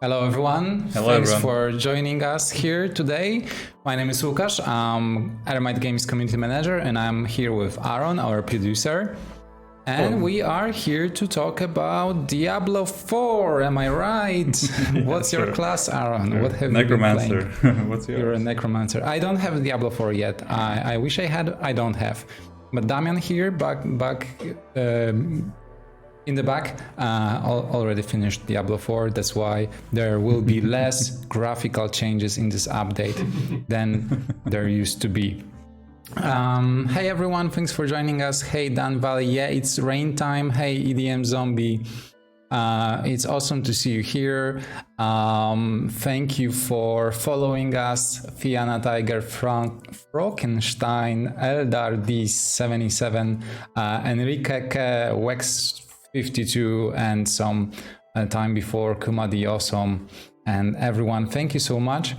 Hello everyone. Hello Thanks everyone. for joining us here today. My name is Łukasz. I'm Aramite Games Community Manager and I'm here with Aaron, our producer. And we are here to talk about Diablo 4. Am I right? What's your class, Aaron? What have you been playing? What's yours? You're a necromancer. I don't have Diablo 4 yet. I wish I had. I don't have. But Damian here, back in the back, already finished Diablo 4. That's why there will be less graphical changes in this update than there used to be. Hey everyone, thanks for joining us. Hey Dan Valley, yeah, it's rain time. Hey EDM Zombie, it's awesome to see you here. Thank you for following us. Fiona Tiger, Frankenstein, Eldar D77, Enrique K, Wex 52, and some time before Kuma the Awesome, and everyone, thank you so much.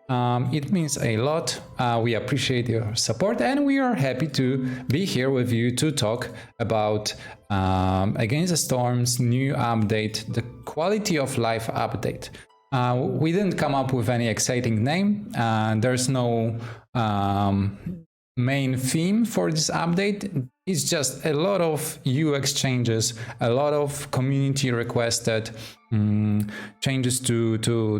It means a lot. We appreciate your support, and we are happy to be here with you to talk about Against the Storm's new update, the Quality of Life update. We didn't come up with any exciting name. There's no main theme for this update. It's just a lot of UX changes, a lot of community requested changes to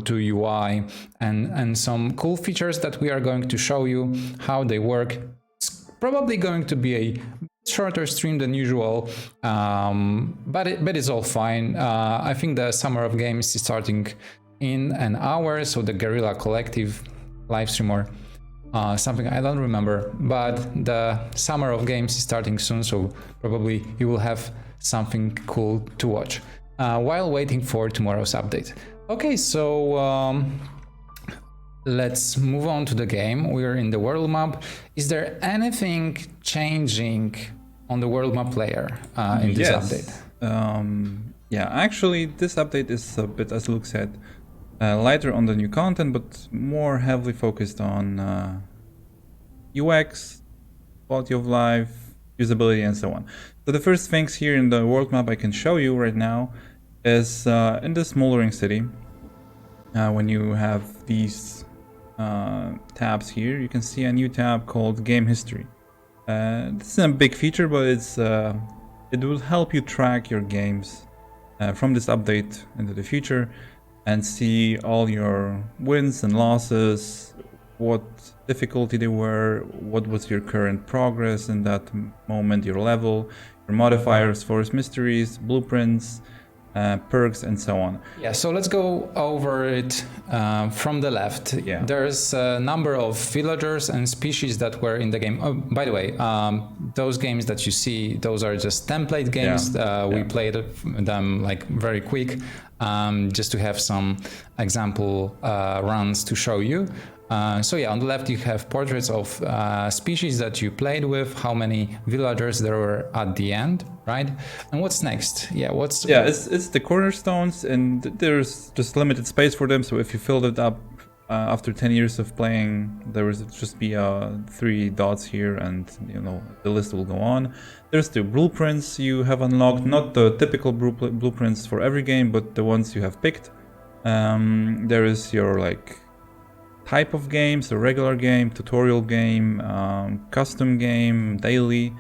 UI, and some cool features that we are going to show you how they work. It's probably going to be a shorter stream than usual, but it's all fine. I think the Summer of Games is starting in an hour, so the Guerrilla Collective live stream or something, I don't remember, but the Summer of Games is starting soon, so probably you will have something cool to watch while waiting for tomorrow's update. Okay, so let's move on to the game. We're in the world map. Is there anything changing on the world map layer in this update? Yeah, actually this update is a bit, as Luke said, lighter on the new content, but more heavily focused on UX, quality of life, usability, and so on. So the first things here in the world map I can show you right now is in the smoldering city. When you have these tabs here, you can see a new tab called Game History. This is a big feature, but it will help you track your games from this update into the future, and see all your wins and losses, what difficulty they were, what was your current progress in that moment, your level, your modifiers, forest mysteries, blueprints, perks, and so on. Yeah, so let's go over it from the left. Yeah. There's a number of villagers and species that were in the game. Oh, by the way, those games that you see, those are just template games. We played them like very quick, just to have some example runs to show you. So yeah, on the left you have portraits of species that you played with, how many villagers there were at the end, right? And what's next? It's the cornerstones, and there's just limited space for them. So if you filled it up after 10 years of playing, there will just be 3 dots here, and the list will go on. There's the blueprints you have unlocked, not the typical blueprints for every game, but the ones you have picked. There is your type of games, a regular game, tutorial game, custom game, daily.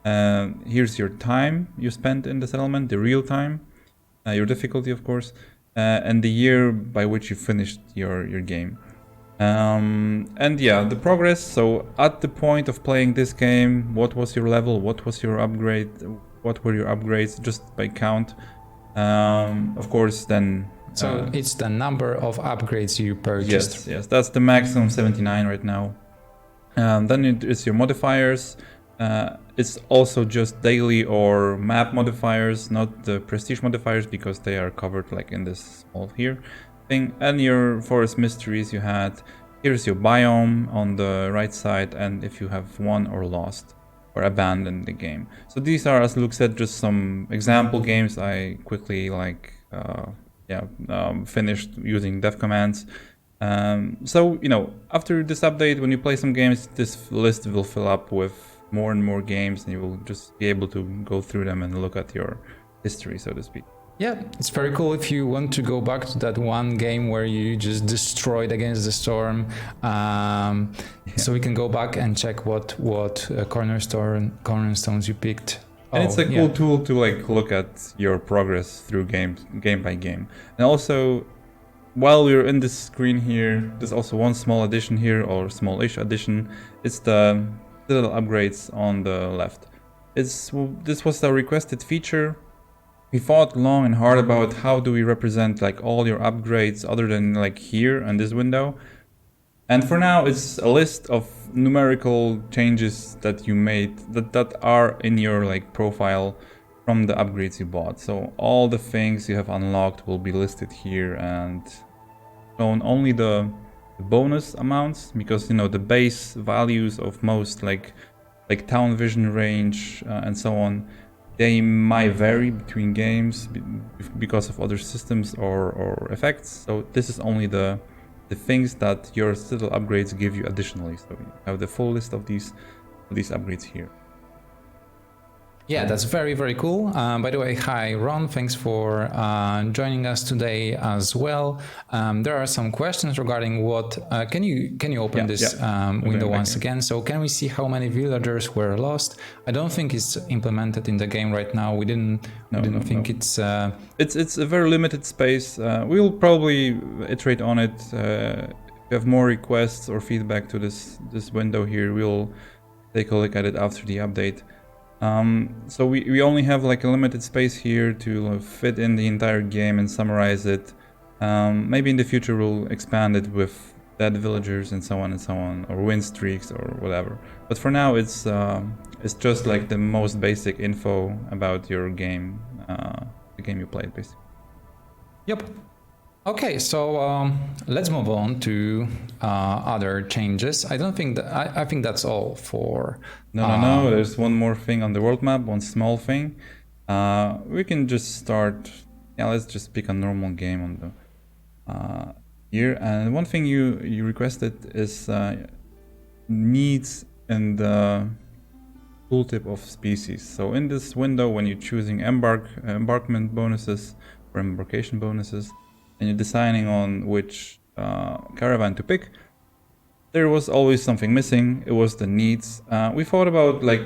Here's your time you spent in the settlement, the real time, your difficulty, of course, and the year by which you finished your game. And yeah, the progress. So at the point of playing this game, what was your level? What was your upgrade? What were your upgrades, just by count? Of course, then. So it's the number of upgrades you purchased. Yes, that's the maximum 79 right now. Then it's your modifiers. It's also just daily or map modifiers, not the prestige modifiers, because they are covered in this small here thing. And your forest mysteries you had. Here's your biome on the right side, and if you have won or lost or abandoned the game. So these are, as Luke said, just some example games I quickly finished using dev commands. So after this update, when you play some games, this list will fill up with more and more games, and you will just be able to go through them and look at your history, so to speak. Yeah, it's very cool if you want to go back to that one game where you just destroyed against the storm. So we can go back and check what cornerstones you picked. And it's a cool tool to like look at your progress through game by game. And also, while we're in this screen here, there's also one small addition here, or small-ish addition. It's the little upgrades on the left. This was the requested feature. We thought long and hard about how do we represent like all your upgrades other than like here in this window. And for now, it's a list of numerical changes that you made that are in your like profile from the upgrades you bought. So all the things you have unlocked will be listed here and shown only the bonus amounts, because you know the base values of most like town vision range and so on, they might vary between games because of other systems or effects. So this is only the things that your little upgrades give you additionally. So you have the full list of these upgrades here. Yeah, that's very, very cool. By the way, hi Ron, thanks for joining us today as well. There are some questions regarding what can you open this window once again? So can we see how many villagers were lost? I don't think it's implemented in the game right now. We didn't think it's a very limited space. We'll probably iterate on it. If you have more requests or feedback to this window here, we'll take a look at it after the update. So we only have like a limited space here to fit in the entire game and summarize it. Maybe in the future we'll expand it with dead villagers and so on, or win streaks or whatever. But for now it's just like the most basic info about your game, the game you played basically. Yep. Okay, so let's move on to other changes. I don't think that I think that's all for. No. There's one more thing on the world map. One small thing. We can just start. Yeah, let's just pick a normal game on the here. And one thing you requested is needs in the tooltip of species. So in this window, when you're choosing embarkment bonuses or embarkation bonuses, and you're deciding on which caravan to pick, there was always something missing. It was the needs. We thought about like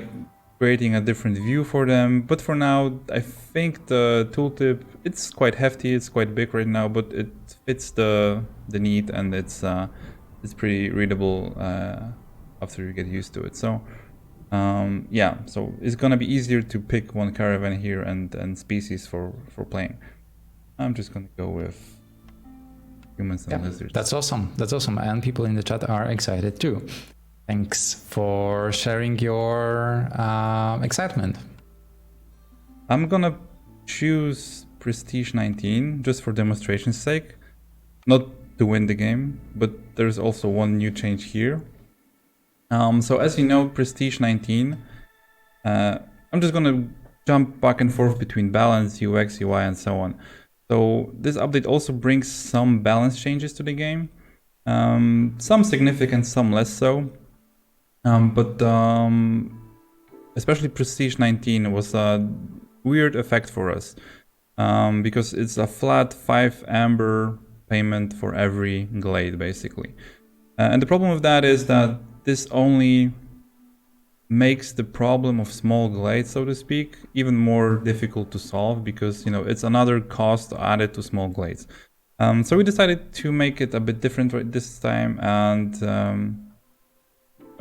creating a different view for them, but for now I think the tooltip, it's quite hefty, it's quite big right now, but it fits the need, and it's pretty readable after you get used to it. So yeah, so it's gonna be easier to pick one caravan here and species for playing. I'm just gonna go with humans and lizards. That's awesome. That's awesome. And people in the chat are excited too. Thanks for sharing your excitement. I'm gonna choose Prestige 19 just for demonstration's sake. Not to win the game, but there's also one new change here. So as you know, Prestige 19, I'm just gonna jump back and forth between balance, UX, UI, and so on. So this update also brings some balance changes to the game, some significant, some less so, but especially Prestige 19 was a weird effect for us, because it's a flat 5 amber payment for every glade basically. And the problem with that is that this only makes the problem of small glades, so to speak, even more difficult to solve, because you know it's another cost added to small glades. So we decided to make it a bit different this time, and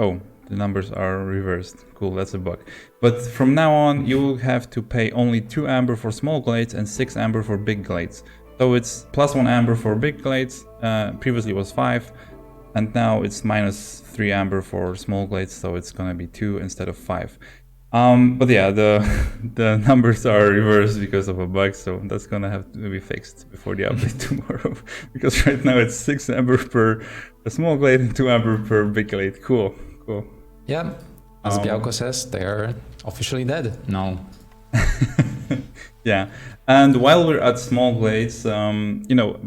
oh, the numbers are reversed. Cool, that's a bug. But from now on, you will have to pay only 2 amber for small glades and 6 amber for big glades. So it's plus 1 amber for big glades. Previously it was 5. And now it's minus 3 amber for small glades, so it's gonna be 2 instead of 5. But yeah, the numbers are reversed because of a bug, so that's gonna have to be fixed before the update tomorrow. Because right now it's 6 amber per a small glade and 2 amber per big glade. Cool. Yeah, as Białko says, they are officially dead. No. Yeah, and while we're at small glades, you know,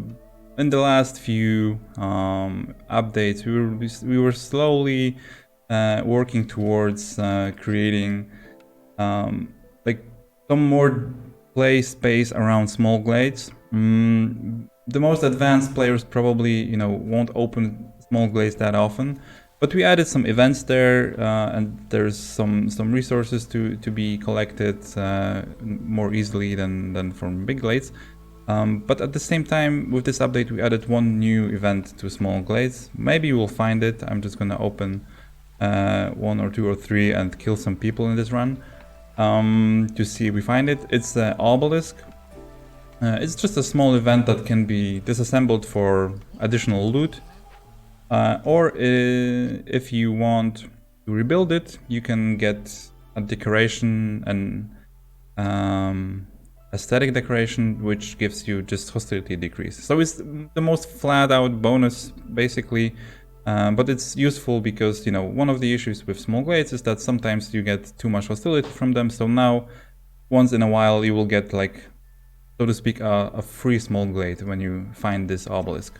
in the last few updates, we were slowly working towards creating like some more play space around small glades. The most advanced players probably, you know, won't open small glades that often, but we added some events there, and there's some resources to be collected more easily than from big glades. But at the same time, with this update, we added one new event to small glades. Maybe you will find it. I'm just gonna open 1 or 2 or 3 and kill some people in this run to see if we find it. It's the Obelisk. It's just a small event that can be disassembled for additional loot. Or if you want to rebuild it, you can get a decoration and aesthetic decoration, which gives you just hostility decrease. So it's the most flat out bonus, basically. But it's useful because, you know, one of the issues with small glades is that sometimes you get too much hostility from them. So now, once in a while, you will get, like, so to speak, a free small glade when you find this obelisk.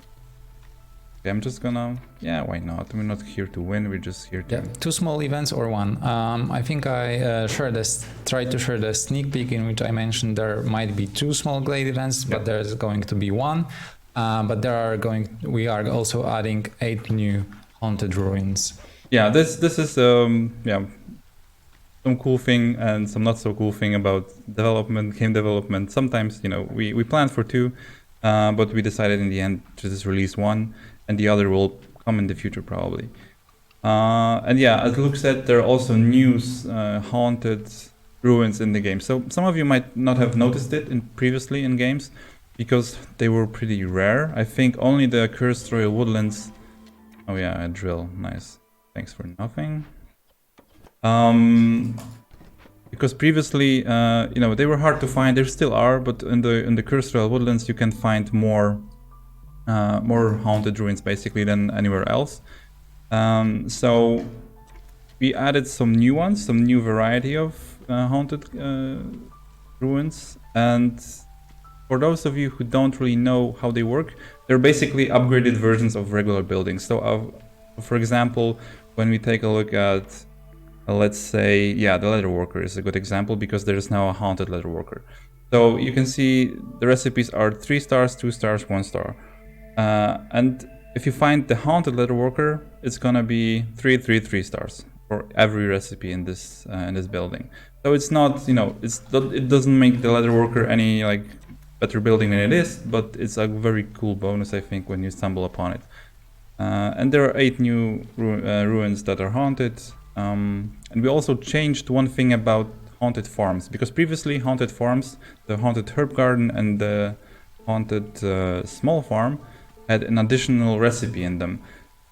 Okay, I'm just gonna, yeah, why not? We're not here to win, we're just here to... Yeah, 2 small events or 1. I think I tried to share the sneak peek in which I mentioned there might be 2 small glade events, but there's going to be 1. But we are also adding 8 new haunted ruins. Yeah, this is yeah, some cool thing and some not so cool thing about game development. Sometimes, you know, we planned for 2, but we decided in the end to just release 1, and the other will come in the future probably. And yeah, as Luke said, there are also new haunted ruins in the game. So some of you might not have noticed it previously in games, because they were pretty rare. I think only the Cursed Royal Woodlands... Oh yeah, a drill, nice. Thanks for nothing. Because previously, you know, they were hard to find. They still are, but in the Cursed Royal Woodlands, you can find more haunted ruins basically than anywhere else. So we added some new ones, some new variety of haunted ruins, and for those of you who don't really know how they work, they're basically upgraded versions of regular buildings. So, for example, when we take a look at, let's say, yeah, the leather worker is a good example because there is now a haunted leather worker. So you can see the recipes are 3 stars, 2 stars, 1 star. And if you find the haunted leather worker, it's gonna be 3, 3, 3 stars for every recipe in this building. So it's not, you know, it doesn't make the leather worker any like better building than it is, but it's a very cool bonus, I think, when you stumble upon it. And there are 8 new ruins that are haunted. And we also changed one thing about haunted farms, because previously haunted farms, the haunted herb garden and the haunted small farm, had an additional recipe in them.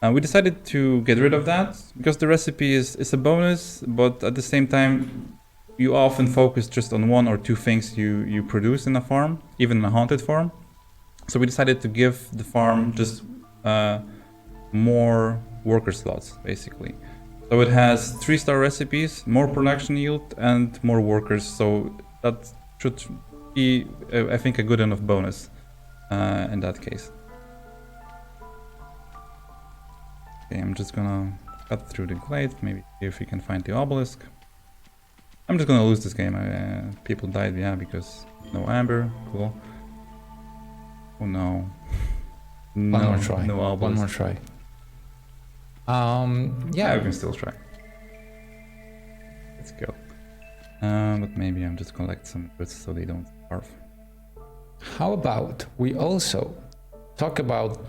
We decided to get rid of that because the recipe is a bonus, but at the same time you often focus just on 1 or 2 things you produce in a farm, even in a haunted farm. So we decided to give the farm just more worker slots, basically. So it has 3-star recipes, more production yield, and more workers. So that should be, I think, a good enough bonus in that case. Okay, I'm just gonna cut through the glade, maybe see if we can find the obelisk. I'm just gonna lose this game. People died, yeah, because no amber. Cool. Oh no. One more try. No obelisk. One more try. Yeah, we can still try. Let's go. But maybe I'm just collect some goods so they don't starve. How about we also talk about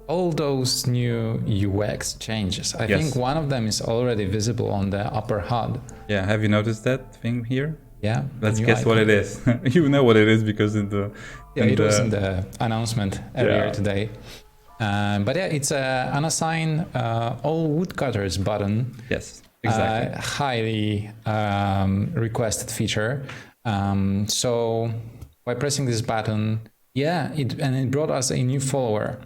all those new UX changes? I think one of them is already visible on the upper HUD. Yeah, have you noticed that thing here? Yeah. Let's guess what it is. You know what it is because in the... it was in the announcement earlier today. But yeah, it's an unassign all woodcutters button. Yes, exactly. Highly requested feature. So by pressing this button, it brought us a new follower.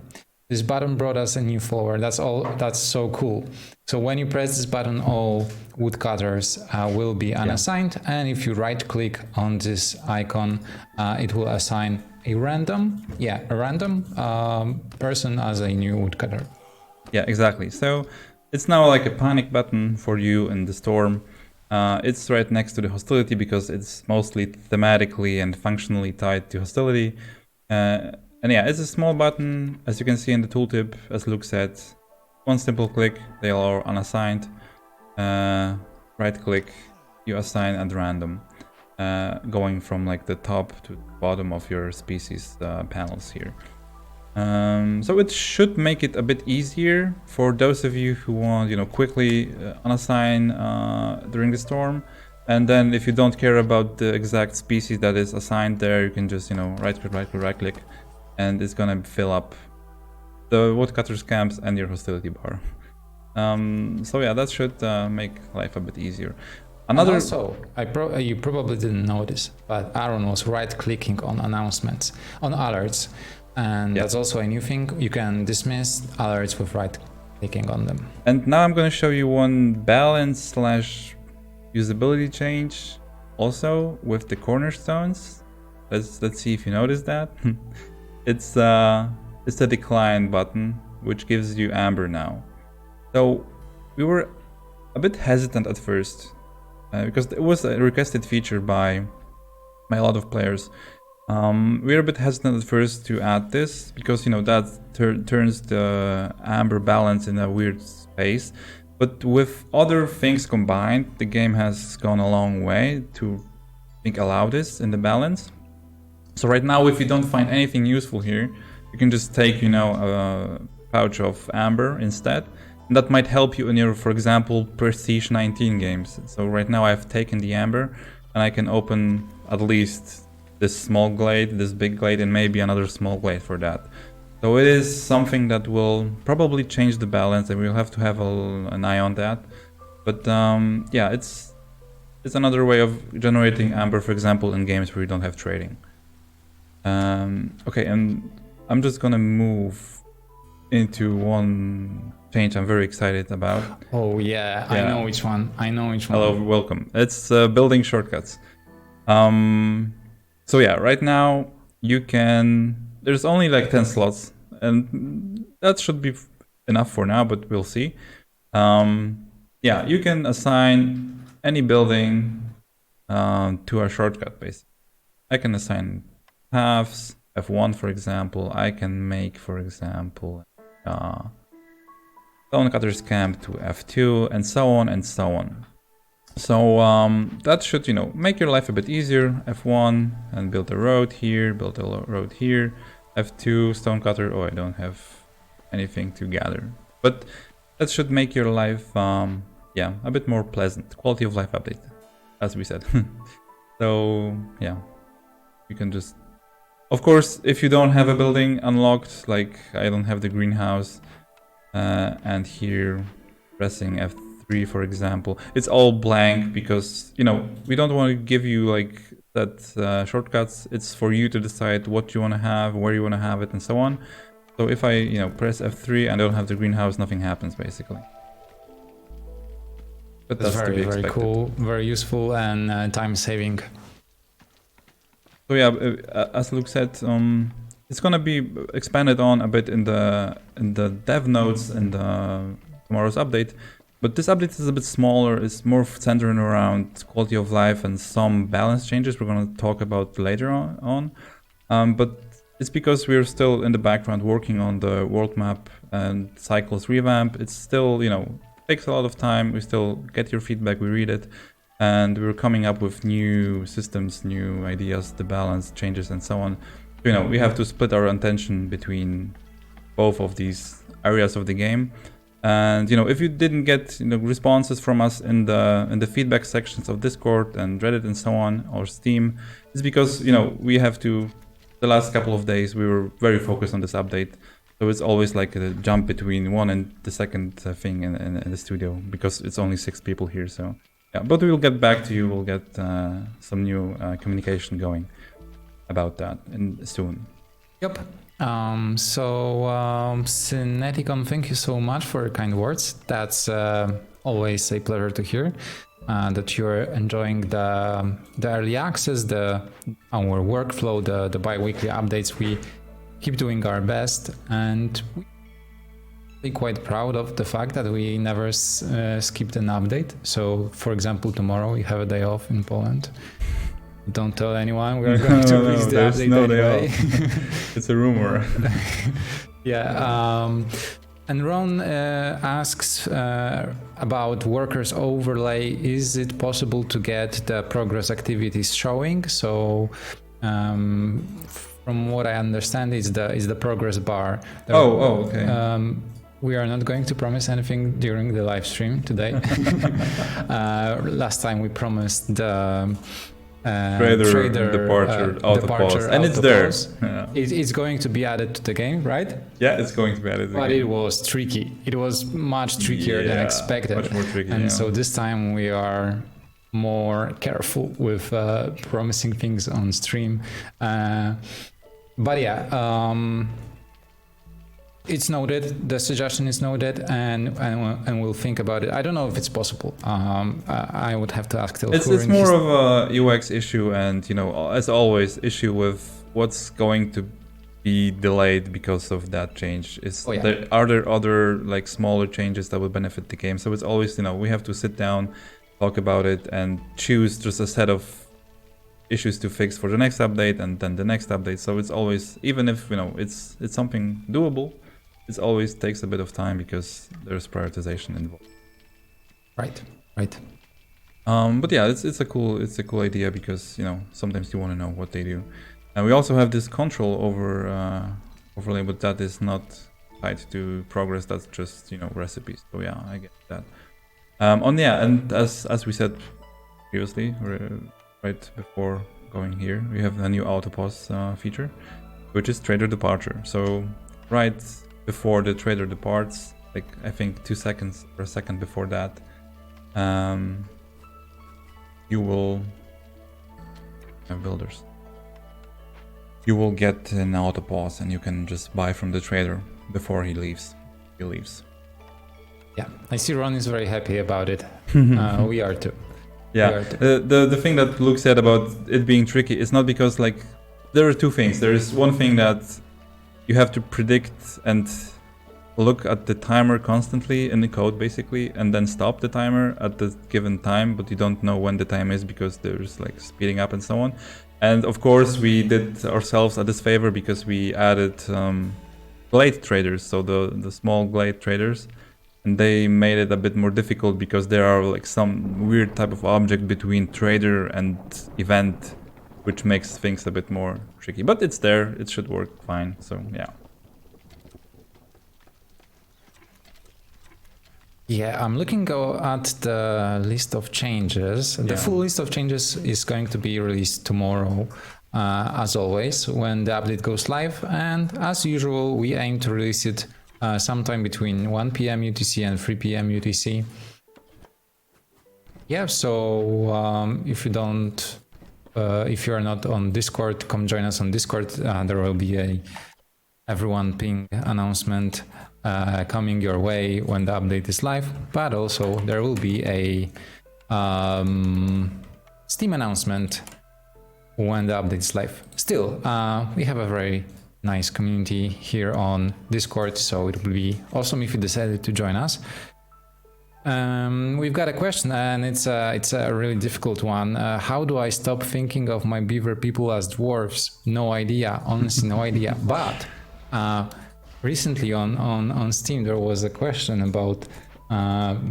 This button brought us a new follower. That's so cool. So when you press this button, all woodcutters will be unassigned. And if you right click on this icon, it will assign a random person as a new woodcutter. Yeah, exactly. So it's now like a panic button for you in the storm. It's right next to the hostility because it's mostly thematically and functionally tied to hostility. And yeah, it's a small button, as you can see in the tooltip, as Luke said. One simple click, they are unassigned. Right click, you assign at random, going from like the top to the bottom of your species panels here. So it should make it a bit easier for those of you who want, you know, quickly unassign during the storm. And then if you don't care about the exact species that is assigned there, you can just, you know, right click, and it's gonna fill up the woodcutters camps and your hostility bar. So yeah, that should make life a bit easier. Another. And also, you probably didn't notice, but Aaron was right-clicking on announcements, on alerts, and that's also a new thing. You can dismiss alerts with right-clicking on them. And now I'm going to show you one balance / usability change, also with the cornerstones. Let's see if you notice that. It's the decline button, which gives you amber now. So we were a bit hesitant at first because it was a requested feature by a lot of players. We were a bit hesitant at first to add this because, you know, that turns the amber balance in a weird space. But with other things combined, the game has gone a long way to, I think, allow this in the balance. So right now, if you don't find anything useful here, you can just take, you know, a pouch of amber instead. And that might help you in your, for example, Prestige 19 games. So right now I've taken the amber and I can open at least this small glade, this big glade, and maybe another small glade for that. So it is something that will probably change the balance, and we'll have to have an eye on that. But yeah, it's another way of generating amber, for example, in games where you don't have trading. Okay, and I'm just gonna move into one change I'm very excited about. Oh yeah, I know which one. Hello, welcome. It's building shortcuts. So yeah, right now you can, there's only like 10 slots, and that should be enough for now, but we'll see. Yeah, you can assign any building to a shortcut basically. I can assign paths, F1 for example. I can make, for example, Stonecutters camp to F2, and so on and so on. So that should, you know, make your life a bit easier. F1 and build a road here, build a road here. F2 stonecutter. Oh, I don't have anything to gather, but that should make your life, yeah, a bit more pleasant. Quality of life update, as we said. So yeah, you can just, of course, if you don't have a building unlocked, like I don't have the greenhouse, and here pressing F3 for example, it's all blank because, you know, we don't want to give you like that shortcuts. It's for you to decide what you want to have, where you want to have it, and so on. So if I, you know, press F3 and I don't have the greenhouse, nothing happens basically. But that's very, very cool, very useful, and time saving. So yeah, as Luke said, it's gonna be expanded on a bit in the dev notes in tomorrow's update. But this update is a bit smaller. It's more centered around quality of life and some balance changes we're gonna talk about later on. But it's because we're still in the background working on the world map and cycles revamp. It's still, you know, takes a lot of time. We still get your feedback, we read it, and we're coming up with new systems, new ideas, the balance changes, and so on. You know, we have to split our attention between both of these areas of the game. And, you know, if you didn't get, you know, responses from us in the feedback sections of Discord and Reddit and so on, or Steam, it's because, you know, we have to, the last couple of days we were very focused on this update. So it's always like a jump between one and the second thing in the studio, because it's only 6 people here. So yeah, but we'll get back to you. We'll get some new communication going about that soon. Yep. Cineticon, thank you so much for your kind words. That's always a pleasure to hear. That you're enjoying the early access, our workflow, the bi-weekly updates. We keep doing our best, and quite proud of the fact that we never skipped an update. So, for example, tomorrow we have a day off in Poland. Don't tell anyone, we are going to release the update no anyway. It's a rumor. Yeah. And Ron asks about workers overlay. Is it possible to get the progress activities showing? So, from what I understand, is the progress bar. Okay. We are not going to promise anything during the live stream today. Last time we promised the trader departure autopause, and it's there. Yeah. It's going to be added to the game, right? Yeah, it's going to be added to the but game. It was tricky. It was much trickier than expected. Much more tricky, and so this time we are more careful with promising things on stream. But yeah, it's noted. The suggestion is noted, and we'll think about it. I don't know if it's possible. I would have to ask Till. It's more of a UX issue, and as always, issue with what's going to be delayed because of that change. Are there other like smaller changes that will benefit the game? So it's always we have to sit down, talk about it, and choose just a set of issues to fix for the next update, and then the next update. So it's always, even if it's something doable, it always takes a bit of time because there's prioritization involved. Right. But yeah, it's a cool idea because sometimes you want to know what they do, and we also have this control over overlay, but that is not tied to progress. That's just recipes. So yeah, I get that. And as we said previously, right before going here, we have a new autopause feature, which is trader departure. So right before the trader departs, like I think 2 seconds or a second before that, you will have builders. You will get an autopause, and you can just buy from the trader before he leaves. Yeah, I see Ron is very happy about it. We are too. Yeah, the thing that Luke said about it being tricky is not because there are two things. There is one thing that you have to predict and look at the timer constantly in the code basically, and then stop the timer at the given time, but you don't know when the time is because there's speeding up and so on. And of course we did ourselves a disfavor because we added Glade traders, so the small Glade traders. And they made it a bit more difficult because there are some weird type of object between trader and event, which makes things a bit more tricky. But it's there, it should work fine, so yeah. Yeah, I'm looking at the list of changes. The full list of changes is going to be released tomorrow, as always, when the update goes live. And as usual, we aim to release it sometime between 1 p.m. UTC and 3 p.m. UTC. Yeah, so if you are not on Discord, come join us on Discord. There will be a everyone ping announcement coming your way when the update is live, but also there will be a Steam announcement when the update is live. Still, we have a very nice community here on Discord, so it will be awesome if you decided to join us. We've got a question, and it's a really difficult one. How do I stop thinking of my beaver people as dwarves? No idea, honestly, no idea. But recently on Steam there was a question about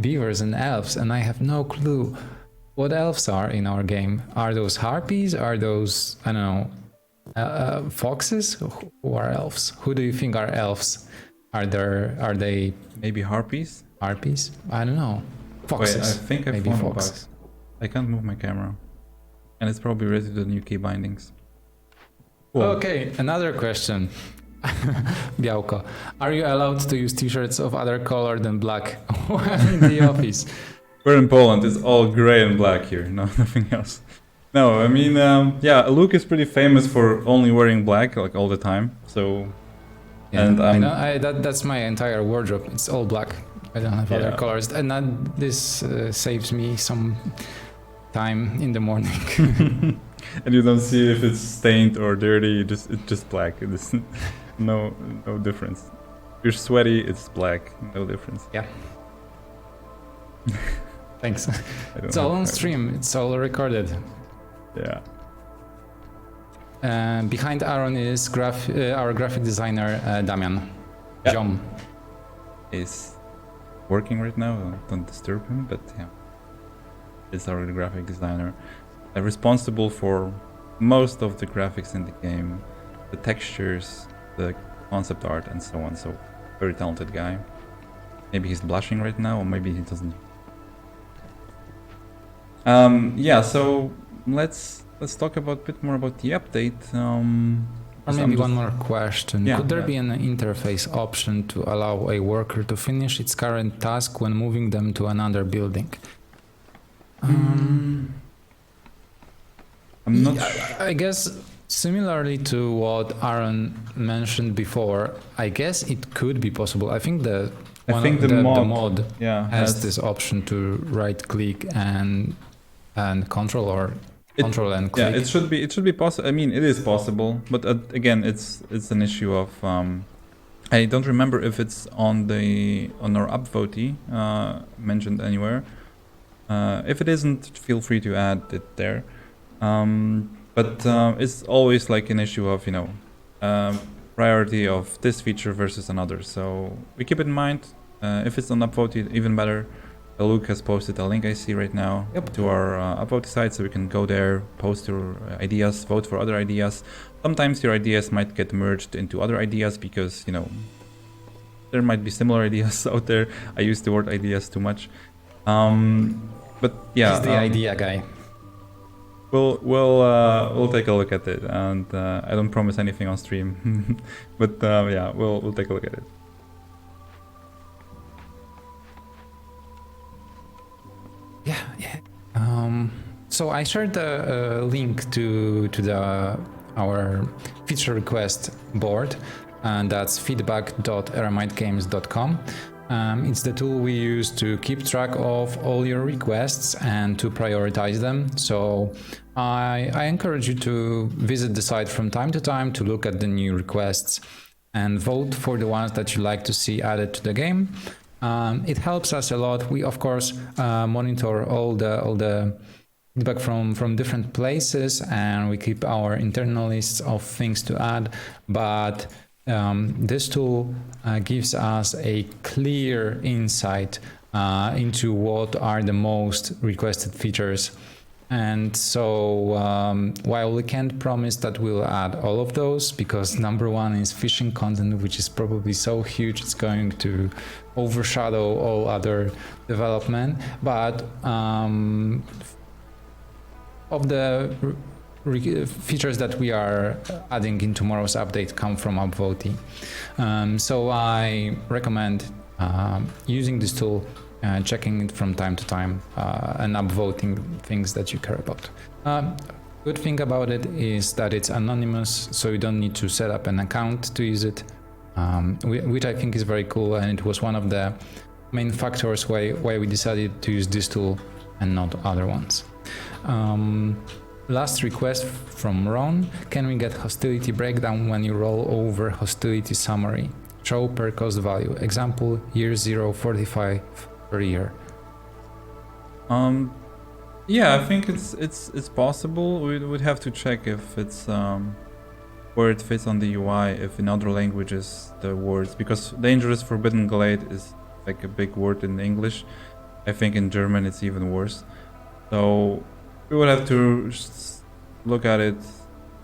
beavers and elves, and I have no clue what elves are in our game. Are those harpies? Are those, I don't know, foxes? Who are elves? Who do you think are elves? Are they maybe harpies? Harpies? I don't know. Foxes. Wait, I think I found foxes. I can't move my camera, and it's probably related to the new key bindings. Cool. Okay, another question. Białko, are you allowed to use T-shirts of other color than black in the office? We're in Poland. It's all gray and black here. No, nothing else. No, I mean, yeah, Luke is pretty famous for only wearing black all the time. So, yeah, and that's my entire wardrobe. It's all black. I don't have other colors, and this saves me some time in the morning. And you don't see if it's stained or dirty. It's just black. It's no difference. You're sweaty, it's black. No difference. Yeah. Thanks. I don't It's all have on fire. stream. It's all recorded. Yeah. Behind Aaron is our graphic designer, Damian. Yeah. Jom. He's working right now. Don't disturb him, but yeah. He's our graphic designer. Responsible for most of the graphics in the game, the textures, the concept art, and so on. So, very talented guy. Maybe he's blushing right now, or maybe he doesn't. Yeah, so let's talk a bit more about the update. Or maybe one more question. Yeah, Could there yeah. be an interface option to allow a worker to finish its current task when moving them to another building? I'm not sure. I guess similarly to what Aaron mentioned before, I guess it could be possible. I think the mod Yeah, has this option to right click and control or control and click. Yeah, it should be possible. I mean, it is possible, but again, it's an issue of I don't remember if it's on our upvote mentioned anywhere. If it isn't, feel free to add it there. But it's always like an issue of priority of this feature versus another. So we keep it in mind. If it's on upvote, even better. Luke has posted a link I see right now to our upvote site, so we can go there, post your ideas, vote for other ideas. Sometimes your ideas might get merged into other ideas because there might be similar ideas out there. I use the word ideas too much, but yeah, He's the idea guy. We'll take a look at it, and I don't promise anything on stream, but yeah, we'll take a look at it. Yeah. So I shared the link to our feature request board, and that's feedback.eremitegames.com. It's the tool we use to keep track of all your requests and to prioritize them. So I encourage you to visit the site from time to time to look at the new requests and vote for the ones that you like to see added to the game. It helps us a lot. We of course monitor all the feedback from different places, and we keep our internal lists of things to add. But this tool gives us a clear insight into what are the most requested features. And so while we can't promise that we'll add all of those, because number one is fishing content, which is probably so huge it's going to overshadow all other development, but of the features that we are adding in tomorrow's update come from upvoting. So I recommend using this tool, checking it from time to time, and upvoting things that you care about. Good thing about it is that it's anonymous, so you don't need to set up an account to use it, which I think is very cool, and it was one of the main factors why we decided to use this tool and not other ones. Last request from Ron: can we get hostility breakdown when you roll over hostility summary? Show per cost value. Example, year 0, 45 per year. Yeah, I think it's possible. We would have to check if it's where it fits on the UI, if in other languages the words, because dangerous forbidden glade is like a big word in English. I think in German it's even worse. So we would have to look at it,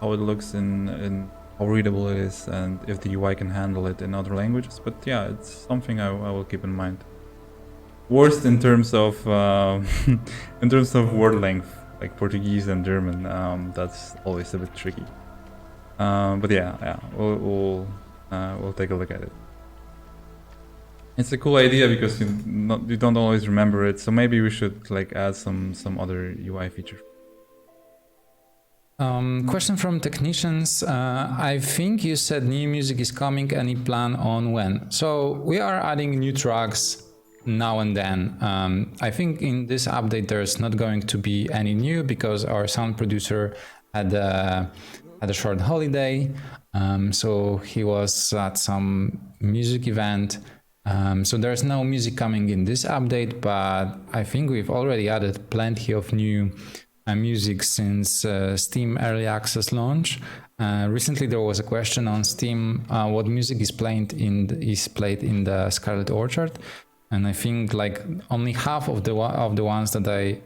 how it looks in how readable it is, and if the UI can handle it in other languages. But yeah, it's something I will keep in mind. Worst in terms of in terms of word length, like Portuguese and German. That's always a bit tricky. But yeah, we'll take a look at it. It's a cool idea because you don't always remember it, so maybe we should like add some other UI feature. Question from technicians. I think you said new music is coming. Any plan on when? So we are adding new tracks now and then. I think in this update there's not going to be any new because our sound producer had had a short holiday, so he was at some music event. So there's no music coming in this update, but I think we've already added plenty of new music since Steam Early Access launch. Recently, there was a question on Steam: what music is played in the Scarlet Orchard, and I think like only half of the ones that I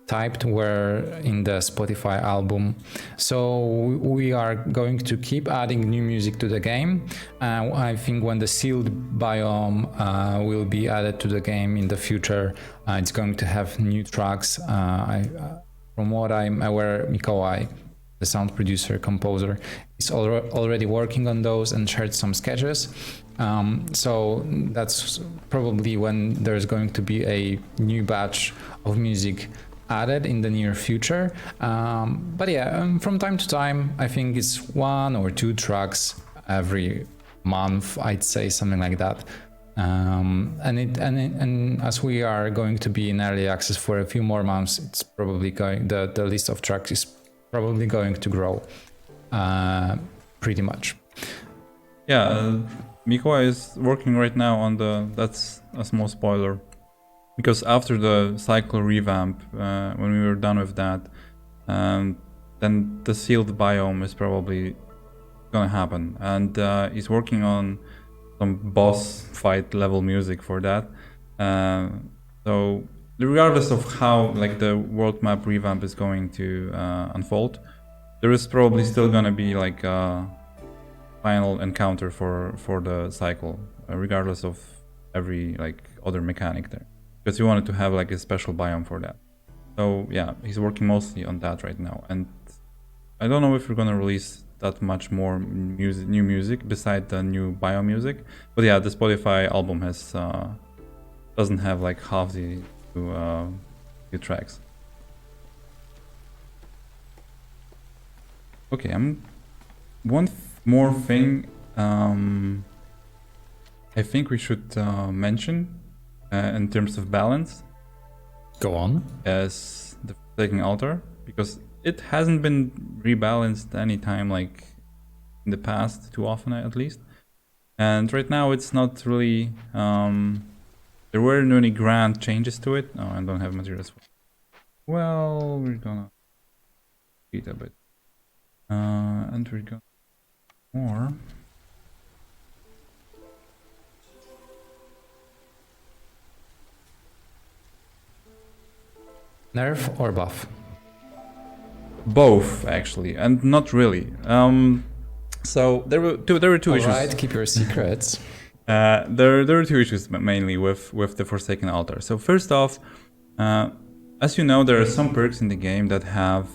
typed were in the Spotify album. So we are going to keep adding new music to the game. I think when the sealed biome will be added to the game in the future, it's going to have new tracks. From what I'm aware, Mikołaj, the sound producer, composer, is already working on those and shared some sketches. So that's probably when there's going to be a new batch of music added in the near future. But yeah, from time to time, I think it's 1 or 2 tracks every month, I'd say, something like that. And as we are going to be in early access for a few more months, it's probably going, the list of tracks is probably going to grow pretty much. Yeah, Mikołaj is working right now on that's a small spoiler, because after the cycle revamp, when we were done with that, then the sealed biome is probably gonna happen, and he's working on some boss fight level music for that. So regardless of how like the world map revamp is going to unfold, there is probably still gonna be like a final encounter for the cycle, regardless of every like other mechanic there, because we wanted to have like a special biome for that. So yeah, he's working mostly on that right now, and I don't know if we're gonna release that much more new music beside the new biome music. But yeah, the Spotify album has doesn't have like half the new tracks. Okay, one more thing I think we should mention in terms of balance. Go on. As the Forsaken Altar, because it hasn't been rebalanced any time like in the past, too often at least. And right now it's not really, there weren't any grand changes to it. Oh, I don't have materials. Well, we're gonna read a bit. And we're gonna more. Nerf or buff? Both, actually, and not really. So there were two issues. Alright, keep your secrets. There were two issues mainly with the Forsaken Altar. So first off, as you know, there are some perks in the game that have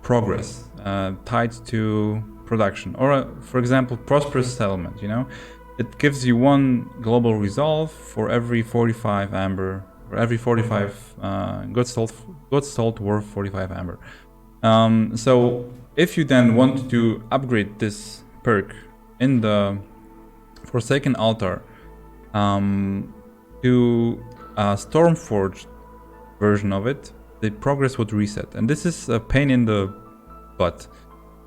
progress tied to production, or for example, prosperous settlement. You know, it gives you 1 global resolve for every 45 amber, or every 45 goods sold worth 45 amber. So if you then want to upgrade this perk in the Forsaken Altar to a Stormforged version of it, the progress would reset. And this is a pain in the butt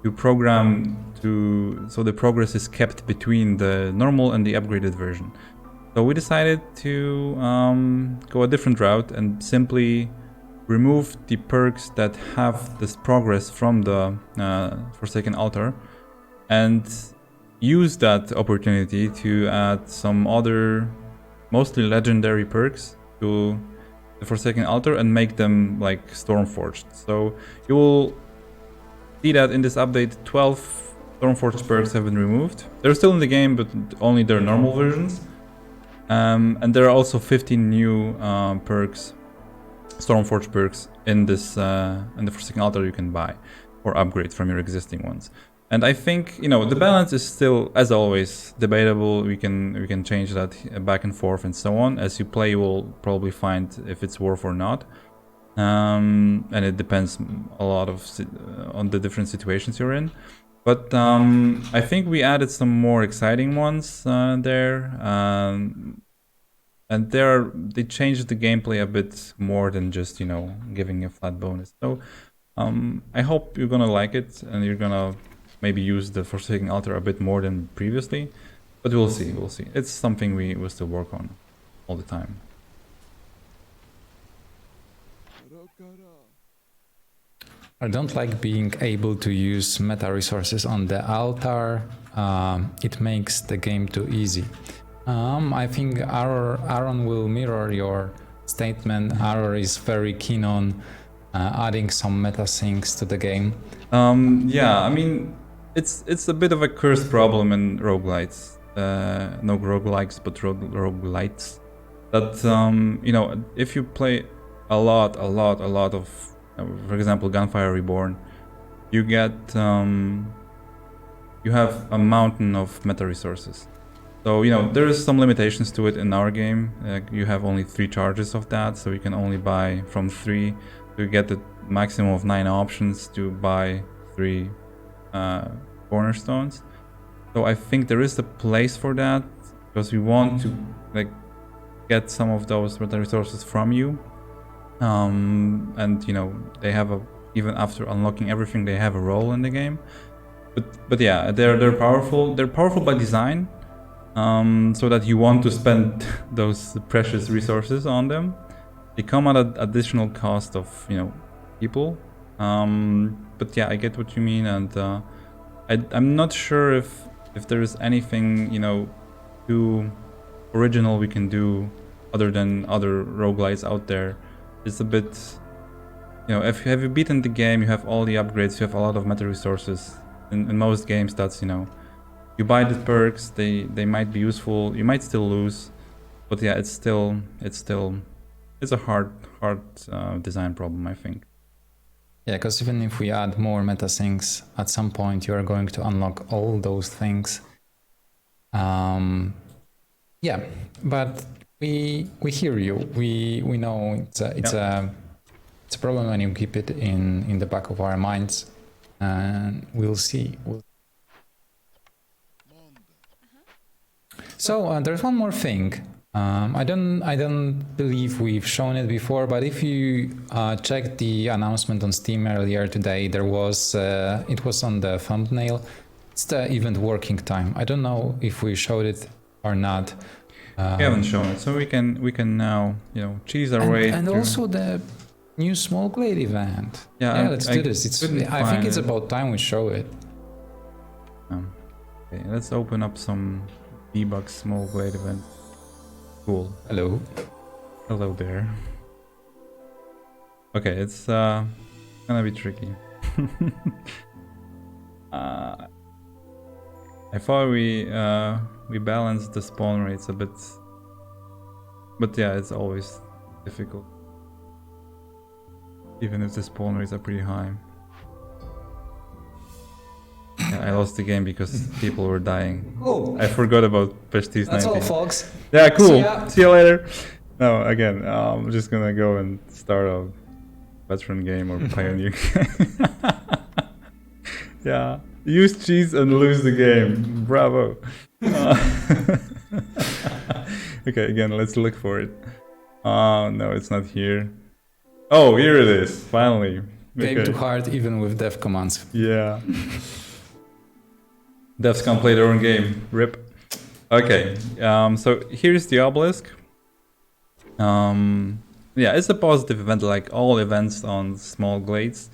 to program so the progress is kept between the normal and the upgraded version. So we decided to go a different route and simply remove the perks that have this progress from the Forsaken Altar, and use that opportunity to add some other, mostly legendary perks to the Forsaken Altar and make them like Stormforged. So you will see that in this update 12 Stormforged perks have been removed. They're still in the game, but only their normal versions. And there are also 15 new perks, Stormforged perks in this in the Forsaken Altar you can buy or upgrade from your existing ones. And I think, you know, the balance is still, as always, debatable. We can change that back and forth and so on. As you play, you will probably find if it's worth or not. And it depends a lot on the different situations you're in. But I think we added some more exciting ones there. And they changed the gameplay a bit more than just, you know, giving a flat bonus. So I hope you're gonna like it and you're gonna maybe use the Forsaken Altar a bit more than previously, but we'll see, we'll see. It's something we will still work on all the time. I don't like being able to use meta resources on the altar. It makes the game too easy. I think Aaron will mirror your statement. Aaron is very keen on adding some meta things to the game. Yeah, I mean, it's a bit of a cursed problem in roguelites. No roguelikes, but roguelites. That you know, if you play a lot of, for example, Gunfire Reborn, you get you have a mountain of meta resources. So, you know, there is some limitations to it in our game. You have only 3 charges of that, so you can only buy from 3 to get the maximum of 9 options to buy 3 cornerstones. So I think there is a place for that, because we want to like get some of those meta resources from you. And you know, they have even after unlocking everything, they have a role in the game. But yeah, they're powerful. They're powerful by design. So that you want to spend those precious resources on them. They come at an additional cost of, you know, people. But yeah, I get what you mean, and I'm not sure if there is anything, you know, too original we can do other than other roguelites out there. It's a bit, you know, if have you beaten the game, you have all the upgrades, you have a lot of meta resources. In most games, that's, you know, you buy the perks, they might be useful, you might still lose, but yeah, it's a hard design problem, I think. Yeah, because even if we add more meta things, at some point you are going to unlock all those things. Yeah, but we hear you. We know it's a problem when you keep it in the back of our minds, and we'll see. So there's one more thing. I don't believe we've shown it before, but if you checked the announcement on Steam earlier today, there was it was on the thumbnail. It's the event working time. I don't know if we showed it or not. We haven't shown it, so we can now, you know, cheese our way. And through. Also the new small Glade event. Yeah, let's do this. I think it's about time we show it. Okay, let's open up some debug small Glade event. Cool. Hello. Hello there. Okay, it's gonna be tricky. I thought we balanced the spawn rates a bit, but yeah, it's always difficult, even if the spawn rates are pretty high. Yeah, I lost the game because people were dying. Oh, I forgot about Prestige 19. that's all, folks. Yeah, cool. See you later. No, again, I'm just gonna go and start a veteran game or pioneer game. Yeah, use cheese and lose the game. Bravo. Okay, again, let's look for it. No, it's not here. Oh, here it is. Finally. Game too hard even with dev commands. Yeah. Devs can't play their own game. RIP. Okay, so here's the Obelisk. Yeah, it's a positive event like all events on small glades.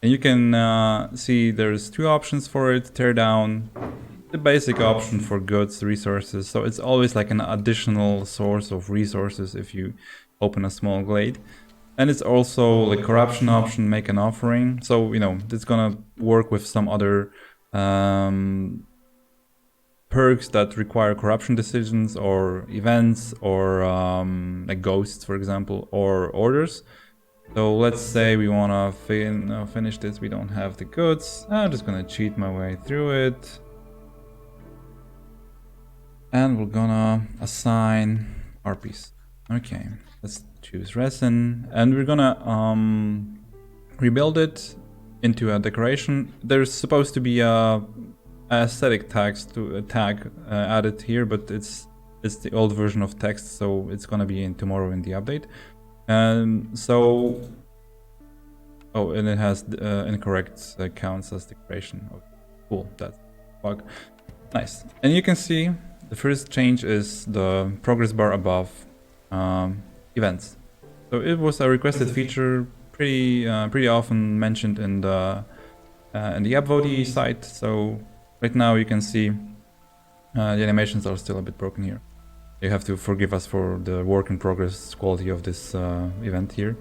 And you can see there's 2 options for it. Tear down, the basic option for goods, resources. So it's always like an additional source of resources if you open a small glade. And it's also the corruption option, make an offering. So, you know, it's gonna work with some other perks that require corruption decisions or events or like ghosts, for example, or orders. So let's say we want to finish this. We don't have the goods. I'm just gonna cheat my way through it, and we're gonna assign RPs. Okay, let's choose resin, and we're gonna rebuild it into a decoration. There's supposed to be a aesthetic tag added here, but it's the old version of text, so it's gonna be in tomorrow in the update. So Oh, and it has incorrect counts as decoration. Oh, cool, that's a bug. Nice. And you can see the first change is the progress bar above events. So it was a requested feature, pretty often mentioned in the upvote site. So right now you can see the animations are still a bit broken here. You have to forgive us for the work in progress quality of this event here,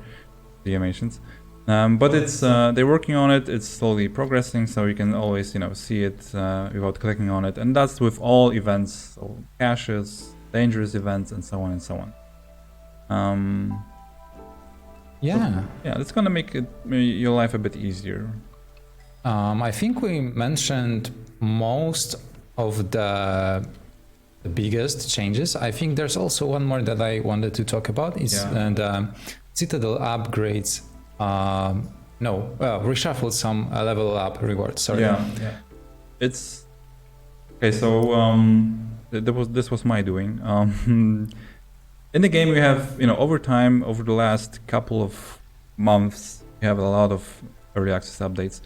the animations. But it's they're working on it. It's slowly progressing, so you can always see it without clicking on it, and that's with all events, so caches, dangerous events, and so on and so on. Yeah. Yeah, that's gonna make your life a bit easier. I think we mentioned most of the biggest changes. I think there's also one more that I wanted to talk about. Is the Citadel upgrades. Reshuffled some level up rewards. Sorry. Yeah. It's okay. So this was my doing. In the game, we have over time, over the last couple of months, we have a lot of early access updates.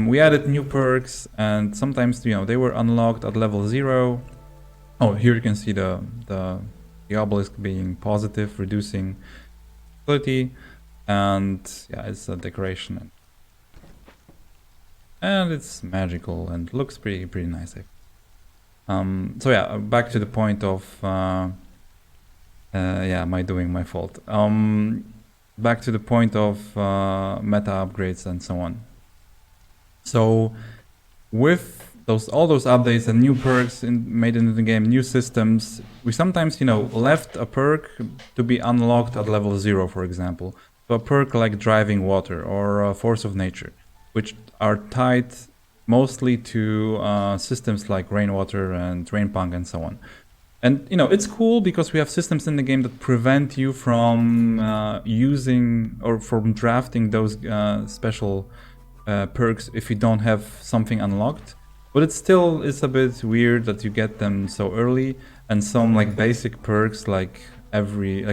We added new perks, and sometimes they were unlocked at level 0. Oh, here you can see the obelisk being positive, reducing ability, and yeah, it's a decoration, and it's magical and looks pretty nice. So yeah, back to the point of my fault. Back to the point of meta upgrades and so on. So with all those updates and new perks made into the game, new systems, we sometimes left a perk to be unlocked at level 0, for example. So a perk like driving water or force of nature, which are tied mostly to systems like rainwater and rain punk and so on. And it's cool because we have systems in the game that prevent you from using or from drafting those special perks if you don't have something unlocked. But it's a bit weird that you get them so early, and some like basic perks like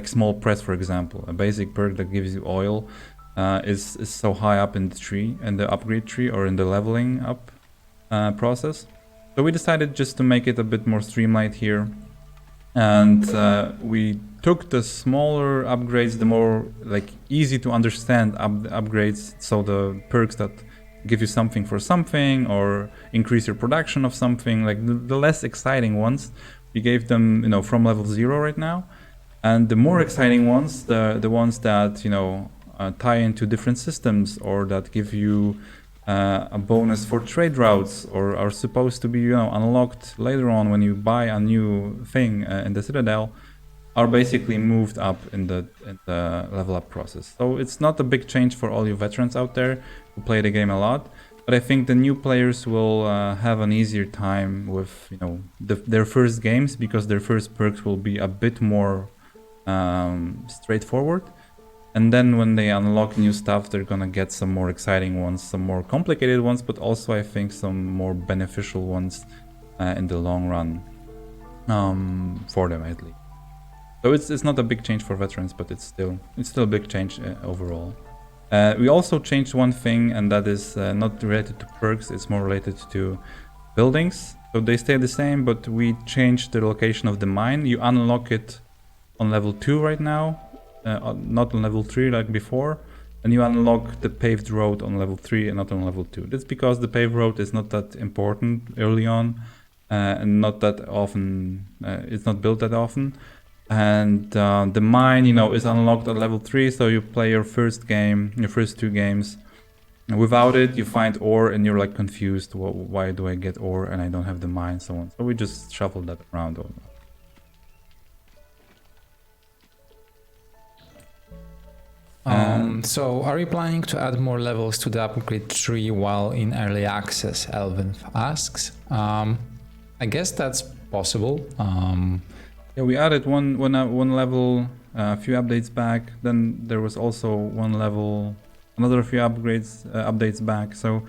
small press, for example, a basic perk that gives you oil is so high up in the tree, in the upgrade tree, or in the leveling up process. So we decided just to make it a bit more streamlined here, and we took the smaller upgrades, the more like easy to understand upgrades, so the perks that give you something for something or increase your production of something, like the less exciting ones, we gave them from level 0 right now. And the more exciting ones, the ones that tie into different systems, or that give you a bonus for trade routes, or are supposed to be unlocked later on when you buy a new thing in the Citadel, are basically moved up in the level up process. So it's not a big change for all you veterans out there who play the game a lot, but I think the new players will have an easier time with their first games, because their first perks will be a bit more straightforward, and then when they unlock new stuff, they're gonna get some more exciting ones, some more complicated ones, but also I think some more beneficial ones in the long run for them at least. So it's not a big change for veterans, but it's still a big change overall. We also changed one thing, and that is not related to perks, it's more related to buildings. So they stay the same, but we changed the location of the mine. You unlock it on level 2 right now, not on level 3 like before, and you unlock the paved road on level 3 and not on level 2. That's because the paved road is not that important early on, and not that often, it's not built that often. And the mine, is unlocked at level 3, so you play your first 2 games. And without it, you find ore, and you're like confused. Well, why do I get ore and I don't have the mine, so on. So we just shuffled that around. So are you planning to add more levels to the upgrade tree while in early access? Elvin asks. I guess that's possible. Yeah, we added one level a few updates back. Then there was also one level, another few updates back. So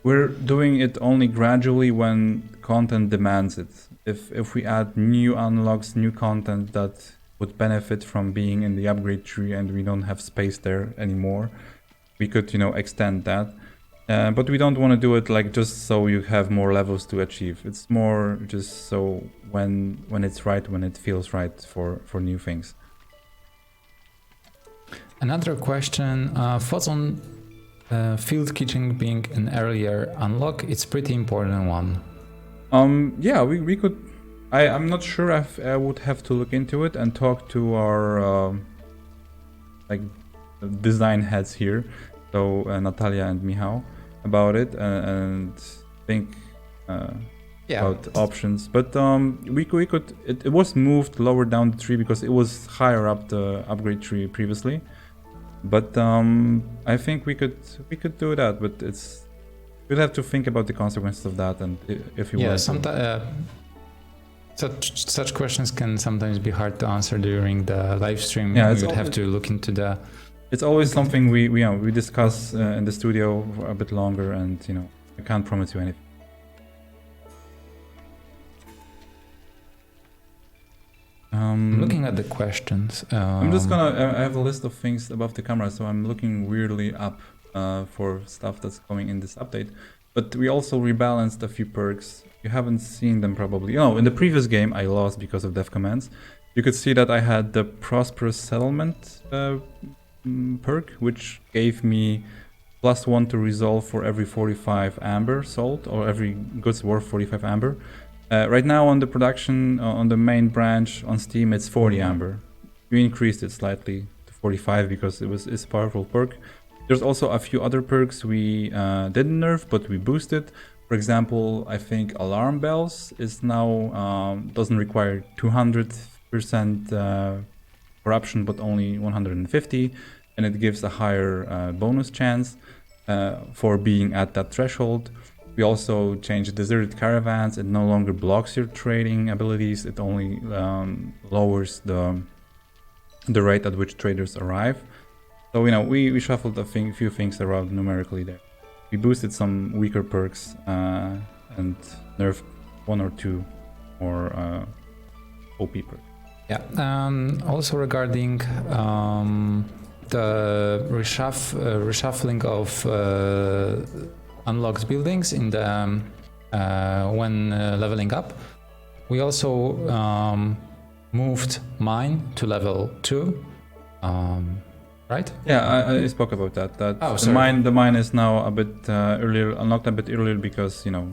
we're doing it only gradually when content demands it. If we add new unlocks, new content that would benefit from being in the upgrade tree, and we don't have space there anymore, we could, you know, extend that. But we don't want to do it like just so you have more levels to achieve. It's more just so when it's right, when it feels right for new things. Another question, thoughts on field kitchen being an earlier unlock? It's pretty important one. Yeah, we could. I'm not sure if I would have to look into it and talk to our like design heads here, so Natalia and Michał, about it and think about options. But we could. It was moved lower down the tree because it was higher up the upgrade tree previously. But I think we could do that. But we'll have to think about the consequences of that, and if you want. Sometimes. Such questions can sometimes be hard to answer during the live stream. Yeah, we would have to look into the. It's always something we discuss in the studio for a bit longer, and you know, I can't promise you anything. Looking at the questions. I'm just gonna. I have a list of things above the camera, so I'm looking weirdly up for stuff that's coming in this update. But we also rebalanced a few perks. You haven't seen them probably. You know, in the previous game I lost because of death commands. You could see that I had the Prosperous Settlement perk, which gave me +1 to resolve for every 45 amber sold, or every goods worth 45 amber. Right now on the production, on the main branch on Steam, it's 40 amber. We increased it slightly to 45 because it's a powerful perk. There's also a few other perks we didn't nerf, but we boosted. For example, I think Alarm Bells is now doesn't require 200% corruption, but only 150, and it gives a higher bonus chance for being at that threshold. We also changed Deserted Caravans. It no longer blocks your trading abilities. It only lowers the rate at which traders arrive. So, you know, we shuffled a few things around numerically there. We boosted some weaker perks and nerfed 1 or 2 more OP perks. Yeah. Also regarding the reshuffling of unlocked buildings in the when leveling up, we also moved mine to level 2. Right? Yeah, I spoke about that. Sorry. The mine is now a bit earlier, unlocked a bit earlier because, you know,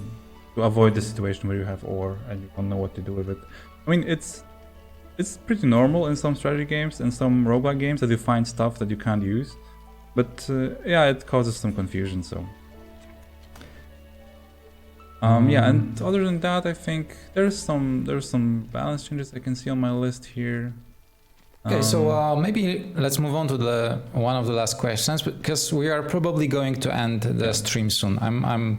to avoid the situation where you have ore and you don't know what to do with it. I mean, it's pretty normal in some strategy games and some roguelike games that you find stuff that you can't use. But yeah, it causes some confusion. So yeah, and other than that, I think there's some balance changes I can see on my list here. Okay, so maybe let's move on to one of the last questions, because we are probably going to end the stream soon.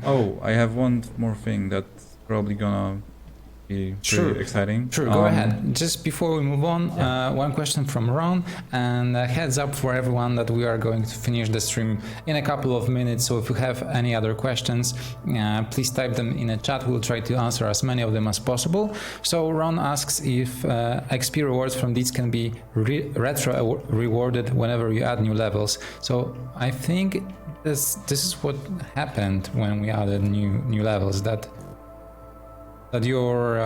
Oh, I have one more thing that's probably gonna be pretty exciting. Sure, go ahead. Just before we move on, one question from Ron, and a heads up for everyone that we are going to finish the stream in a couple of minutes. So if you have any other questions, please type them in a chat. We'll try to answer as many of them as possible. So Ron asks if XP rewards from these can be retro rewarded whenever you add new levels. So I think this is what happened when we added new levels, that your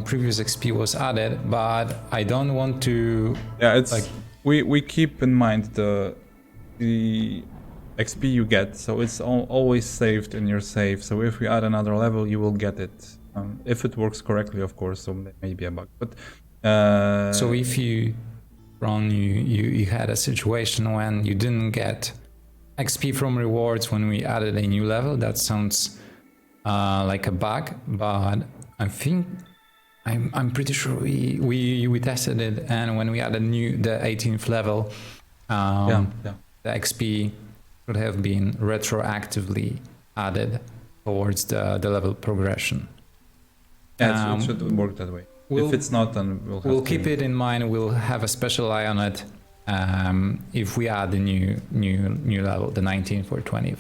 previous XP was added, but I don't want to. Yeah, it's like we keep in mind the XP you get, so it's always saved in your save. So if we add another level, you will get it if it works correctly, of course. So that may be a bug, but so if you had a situation when you didn't get XP from rewards when we added a new level, that sounds like a bug, but I think I'm pretty sure we tested it, and when we added the 18th level, the XP should have been retroactively added towards the level progression. Yeah, it should work that way. If it's not, then we'll keep it in mind. We'll have a special eye on it if we add the new level, the 19th or 20th.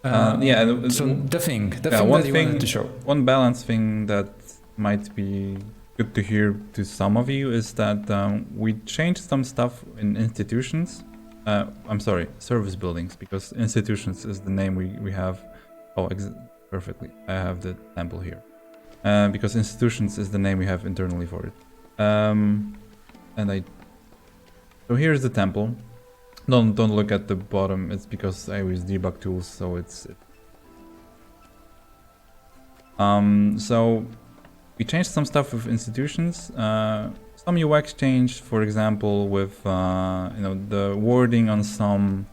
Yeah. So the thing one that you thing wanted to show. One balance thing that might be good to hear to some of you is that we changed some stuff in institutions. I'm sorry, service buildings, because institutions is the name we have. Oh, perfectly. I have the temple here. Because institutions is the name we have internally for it. So here's the temple. Don't look at the bottom. It's because I use debug tools, so so we changed some stuff with institutions. Some UX changed, for example, with the wording on some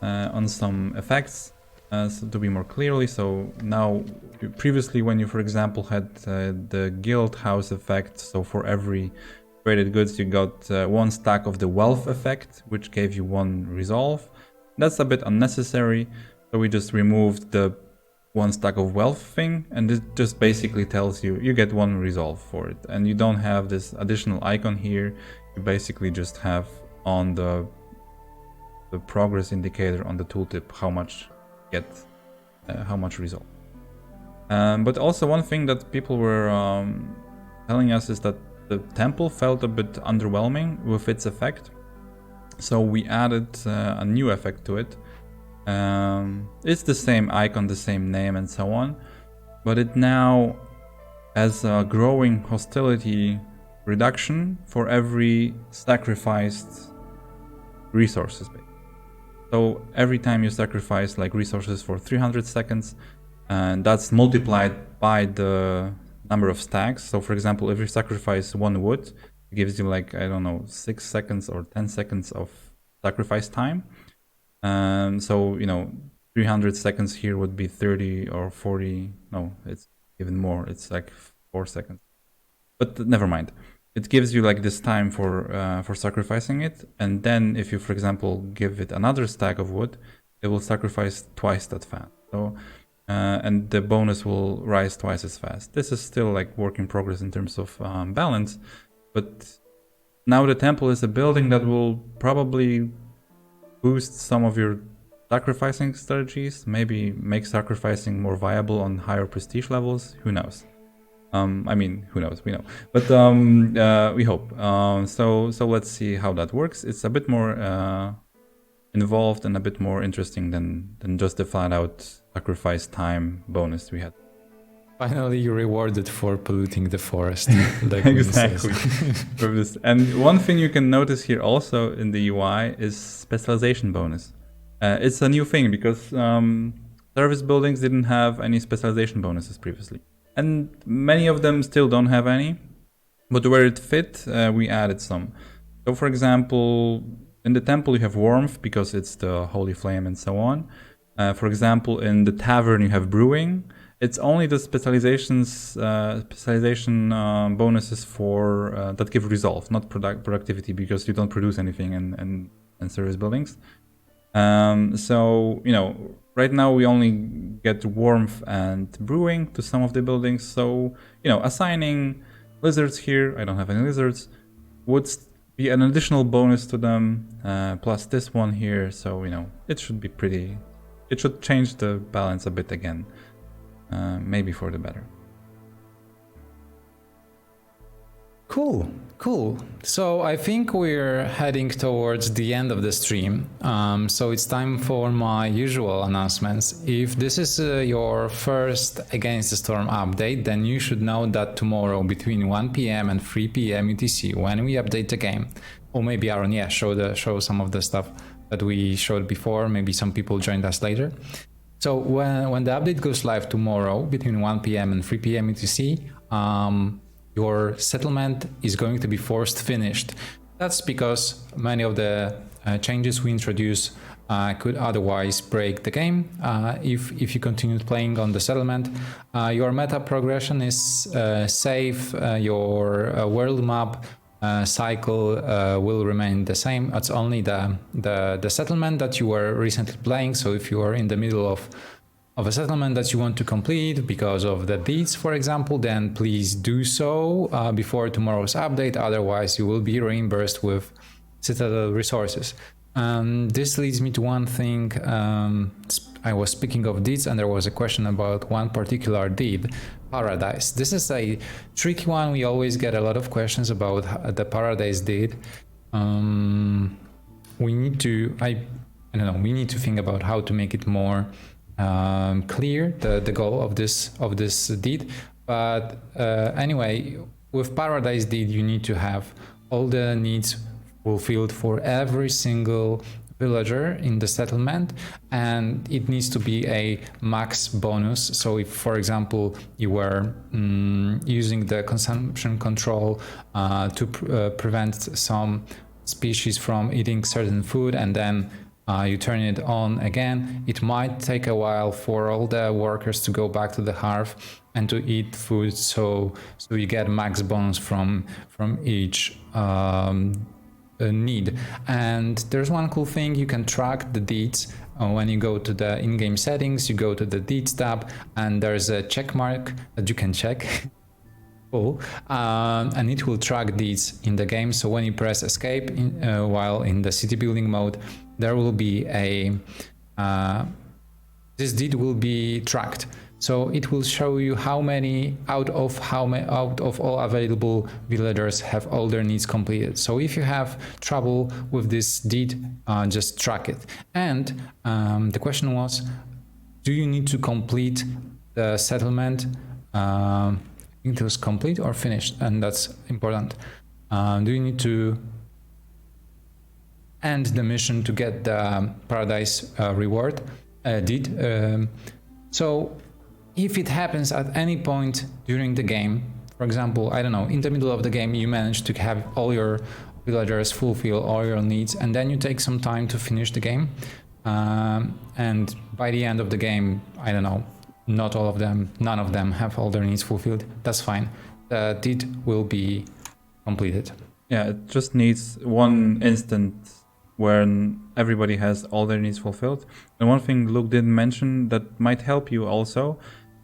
effects. So to be more clearly, so now previously when you, for example, had the guild house effect, so for every traded goods you got one stack of the wealth effect, which gave you one resolve. That's a bit unnecessary, so we just removed the one stack of wealth thing, and it just basically tells you you get one resolve for it, and you don't have this additional icon here. You basically just have on the progress indicator on the tooltip how much resolve. But also one thing that people were telling us is that the temple felt a bit underwhelming with its effect, so we added a new effect to it. It's the same icon, the same name and so on, but it now has a growing hostility reduction for every sacrificed resources base. So every time you sacrifice like resources for 300 seconds, and that's multiplied by the number of stacks. So for example, if you sacrifice one wood, it gives you like, I don't know, 6 seconds or 10 seconds of sacrifice time. So, 300 seconds here would be 30 or 40. No, it's even more. It's like 4 seconds. But never mind. It gives you like this time for sacrificing it. And then if you, for example, give it another stack of wood, it will sacrifice twice that fast. So, and the bonus will rise twice as fast. This is still like work in progress in terms of balance. But now the temple is a building that will probably boost some of your sacrificing strategies, maybe make sacrificing more viable on higher prestige levels. Who knows? Who knows? We know, but we hope. So let's see how that works. It's a bit more involved and a bit more interesting than just the flat-out sacrifice time bonus we had. Finally, you're rewarded for polluting the forest. Like exactly. And one thing you can notice here also in the UI is specialization bonus. It's a new thing because service buildings didn't have any specialization bonuses previously. And many of them still don't have any. But where it fit, we added some. So for example, in the temple you have warmth because it's the holy flame and so on. For example, in the tavern you have brewing. It's only the specialization bonuses for that give resolve, not productivity, because you don't produce anything in service buildings. So right now we only get warmth and brewing to some of the buildings. So assigning lizards here, I don't have any lizards, would be an additional bonus to them, plus this one here. So it should be pretty. It should change the balance a bit again. Maybe for the better. Cool. So I think we're heading towards the end of the stream. So it's time for my usual announcements. If this is your first Against the Storm update, then you should know that tomorrow between 1 p.m. and 3 p.m. UTC, when we update the game, or maybe Aaron, show some of the stuff that we showed before. Maybe some people joined us later. So when the update goes live tomorrow between 1 p.m. and 3 p.m. UTC, your settlement is going to be forced finished. That's because many of the changes we introduce could otherwise break the game. If you continue playing on the settlement, your meta progression is safe, your world map cycle will remain the same. It's only the settlement that you were recently playing. So if you are in the middle of a settlement that you want to complete because of the deeds, for example, then please do so before tomorrow's update. Otherwise, you will be reimbursed with Citadel resources. This leads me to one thing. I was speaking of deeds, and there was a question about one particular deed, Paradise. This is a tricky one. We always get a lot of questions about the Paradise deed. We need to, I don't know, we need to think about how to make it more clear, the goal of this deed. But anyway, with Paradise deed, you need to have all the needs fulfilled for every single villager in the settlement, and it needs to be a max bonus. So if, for example, you were using the consumption control to prevent some species from eating certain food, and then you turn it on again, it might take a while for all the workers to go back to the hearth and to eat food, so you get max bonus from each need. And there's one cool thing: you can track the deeds. When you go to the in-game settings, you go to the deeds tab, and there's a check mark that you can check. Cool. And it will track deeds in the game. So when you press escape while in the city building mode, there will be a this deed will be tracked. So it will show you how many out of all available villagers have all their needs completed. So if you have trouble with this deed, just track it. And the question was, do you need to complete the settlement? I think it was complete or finished, and that's important. Do you need to end the mission to get the Paradise reward deed? So if it happens at any point during the game, for example, I don't know, in the middle of the game you manage to have all your villagers fulfill all your needs, and then you take some time to finish the game, and by the end of the game, I don't know, not all of them, none of them have all their needs fulfilled, that's fine. The deed will be completed. Yeah, it just needs one instant when everybody has all their needs fulfilled. And one thing Luke didn't mention that might help you also,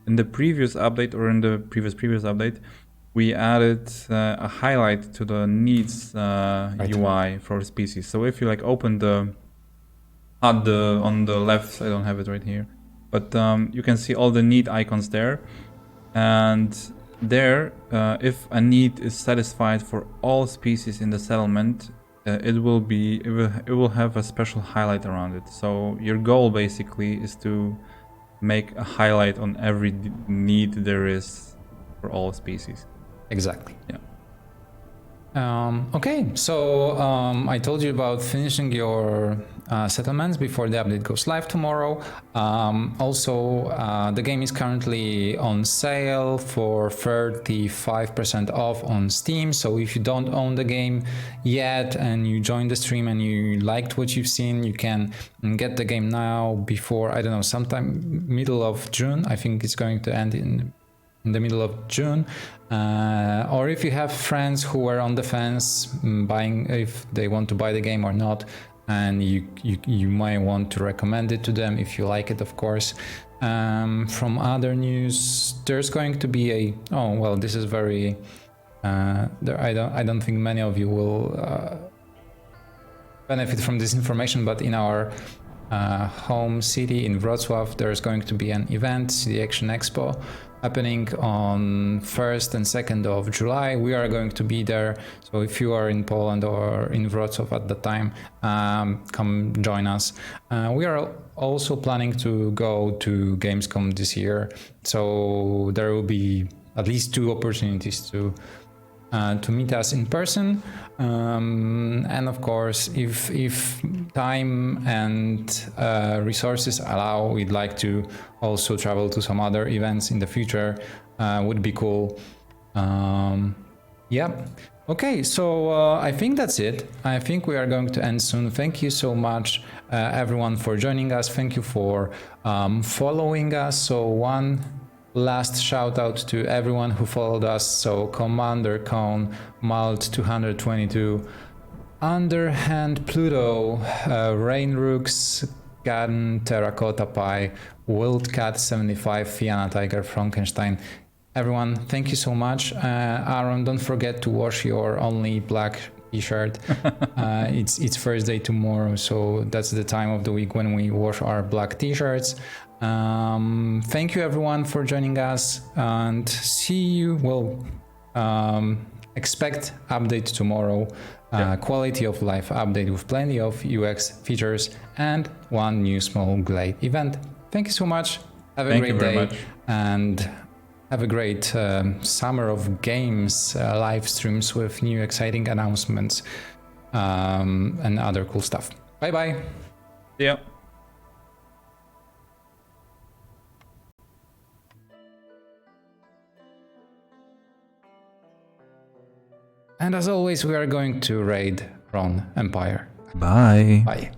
in the previous update, or in the previous update, we added a highlight to the needs UI for species. So if you like open on the left, I don't have it right here, but you can see all the need icons there, and there, if a need is satisfied for all species in the settlement, it will have a special highlight around it. So your goal basically is to make a highlight on every need there is for all species. Exactly. Yeah. Okay, so I told you about finishing your settlements before the update goes live tomorrow. Also, the game is currently on sale for 35% off on Steam. So if you don't own the game yet and you joined the stream and you liked what you've seen, you can get the game now before, I don't know, sometime middle of June. I think it's going to end in the middle of June, or if you have friends who are on the fence buying, if they want to buy the game or not, and you might want to recommend it to them if you like it, of course. From other news, there's going to be this is very I don't think many of you will benefit from this information, but in our home city in Wrocław, there's going to be an event, City Action Expo, happening on 1st and 2nd of July. We are going to be there, so if you are in Poland or in Wrocław at the time, come join us. We are also planning to go to Gamescom this year, so there will be at least 2 opportunities to meet us in person, and of course, if time and resources allow, we'd like to also travel to some other events in the future. Would be cool. Yeah. Okay, so I think that's it. I think we are going to end soon. Thank you so much, everyone, for joining us. Thank you for following us. So one last shout out to everyone who followed us. So Commander Cone, Malt 222, Underhand Pluto, Rain Rooks, Garden, Terracotta Pie, Wildcat 75, Fianna Tiger, Frankenstein. Everyone, thank you so much. Aaron, don't forget to wash your only black t-shirt. It's Thursday tomorrow, so that's the time of the week when we wash our black t-shirts. Thank you everyone for joining us, and see you. Well, expect update tomorrow. Quality of life update with plenty of UX features and one new small Glade event. Thank you so much. Have a great day and have a great summer of games, live streams with new exciting announcements and other cool stuff. Bye bye. Yeah. And as always, we are going to raid Ron Empire. Bye. Bye.